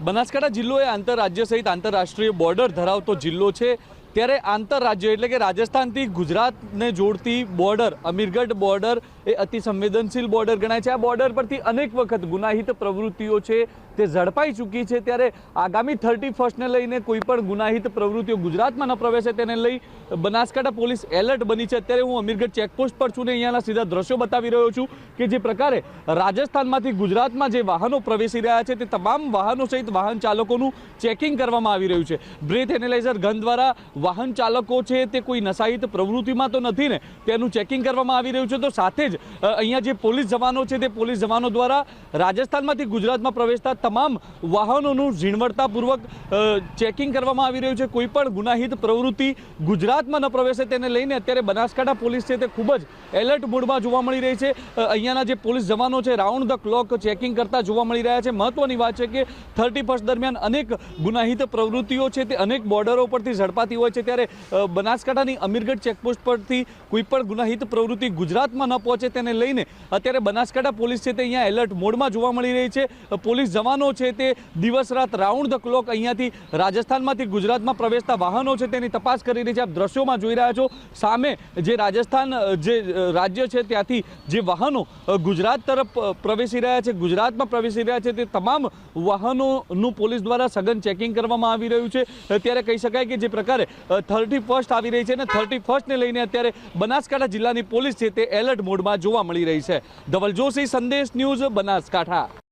બનાસકાંઠા જિલ્લો એ આંતરરાજ્ય સહિત આંતરરાષ્ટ્રીય બોર્ડર ધરાવતો જિલ્લો છે। ત્યારે આંતરરાજ્ય એટલે કે રાજસ્થાનથી ગુજરાતને જોડતી બોર્ડર અમીરગઢ બોર્ડર એ અતિ સંવેદનશીલ બોર્ડર ગણાય છે। આ બોર્ડર પરથી અનેક વખત ગુનાહિત પ્રવૃત્તિઓ છે તે ઝડપાઈ ચૂકી છે। ત્યારે આગામી 31 ને લઈને કોઈ પણ ગુનાહિત પ્રવૃત્તિઓ ગુજરાતમાં ન પ્રવેશે તેને લઈ બનાસકાંઠા પોલીસ એલર્ટ બની છે। અત્યારે હું અમીરગઢ ચેકપોસ્ટ પર છું ને અહીંયાના સીધા દ્રશ્યો બતાવી રહ્યો છું કે જે પ્રકારે રાજસ્થાનમાંથી ગુજરાતમાં જે વાહનો પ્રવેશી રહ્યા છે તે તમામ વાહનો સહિત વાહન ચાલકોનું ચેકિંગ કરવામાં આવી રહ્યું છે। બ્રેથ એનાલાઇઝર ગન દ્વારા વાહન ચાલકો છે તે કોઈ નશાહિત પ્રવૃત્તિમાં તો નથી ને તેનું ચેકિંગ કરવામાં આવી રહ્યું છે। તો સાથે જ અહીંયા જે પોલીસ જવાનો છે તે પોલીસ જવાનો દ્વારા રાજસ્થાનમાંથી ગુજરાતમાં પ્રવેશતા તમામ વાહનોનું ઝીણવટતાપૂર્વક ચેકિંગ કરવામાં આવી રહ્યું છે। કોઈ પણ ગુનાહિત પ્રવૃત્તિ ગુજરાતમાં ન પ્રવેશે તેને લઈને અત્યારે બનાસકાંઠા પોલીસ છે તે ખૂબ જ એલર્ટ મોડમાં જોવા મળી રહી છે। અહીંયાના જે પોલીસ જવાનો છે રાઉન્ડ ધ ક્લોક ચેકિંગ કરતા જોવા મળી રહ્યા છે। મહત્વની વાત છે કે 31 દરમિયાન અનેક ગુનાહિત પ્રવૃત્તિઓ છે તે અનેક બોર્ડરો પરથી ઝડપાતી હોય છે। ત્યારે બનાસકાંઠાની અમીરગઢ ચેકપોસ્ટ પરથી કોઈ પણ ગુનાહિત પ્રવૃત્તિ ગુજરાતમાં ન પહોંચે તેને લઈને અત્યારે બનાસકાંઠા પોલીસ છે તે અહીંયા એલર્ટ મોડમાં જોવા મળી રહી છે। પોલીસ જવાનો છે તે દિવસ રાત રાઉન્ડ ધ ક્લોક અહીંયાથી રાજસ્થાનમાંથી ગુજરાતમાં પ્રવેશતા વાહનો છે તેની તપાસ કરી રહી છે। આપ દ્રશ્યોમાં જોઈ રહ્યા છો સામે જે રાજસ્થાન જે રાજ્ય છે ત્યાંથી જે વાહનો ગુજરાત તરફ પ્રવેશી રહ્યા છે ગુજરાતમાં પ્રવેશી રહ્યા છે તે તમામ વાહનોનું પોલીસ દ્વારા સઘન ચેકિંગ કરવામાં આવી રહ્યું છે। ત્યારે કહી શકાય કે જે પ્રકારે 31 આવી રહી છે અને 31 ને લઈને અત્યારે બનાસકાંઠા જિલ્લાની પોલીસ છે તે એલર્ટ મોડમાં જોવા મળી રહી છે। ધવલ જોશી, સંદેશ ન્યૂઝ, બનાસકાંઠા।